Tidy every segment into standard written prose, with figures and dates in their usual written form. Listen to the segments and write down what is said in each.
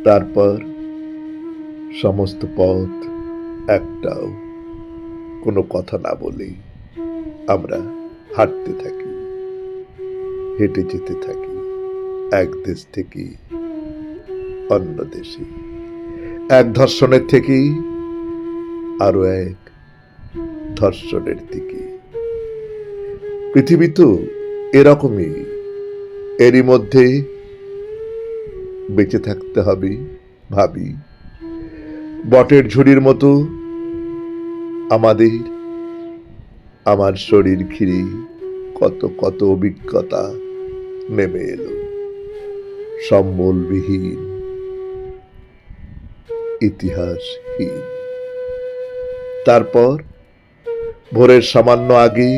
তারপর সমস্ত পথ একটাও কোনো কথা না বলে আমরা হাঁটতে থাকি, হেঁটে যেতে থাকি এক দেশ থেকে অন্য দেশে, এক ধর্ষণের থেকেই আরো এক ধর্ষণের দিকে। পৃথিবী তো এরকমই, এরই মধ্যে বেঁচে থাকতে হবে ভাবি। বটের ঝুড়ির মতো আমার শরীর ঘিরে কত কত অভিজ্ঞতা নেমে এলো, সম্বলবিহীন, ইতিহাসহীন। তারপর ভোরের সামান্য আগে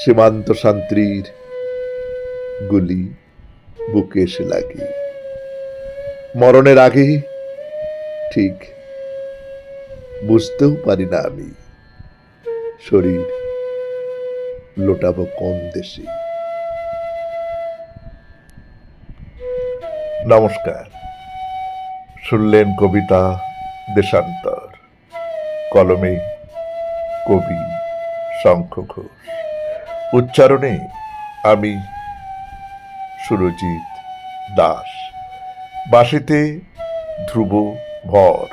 সীমান্ত শান্তির গুলি বুকে এসে লাগে। মরণের আগে ঠিক বুঝতেও পারি না আমি শরীর লোটাবো কোন দেশে। নমস্কার, শুনলেন কবিতা দেশান্তর, কলমে কবি শঙ্খ ঘোষ, উচ্চারণে আমি সুরজিৎ দাস, বাঁশিতে ধ্রুব ভর।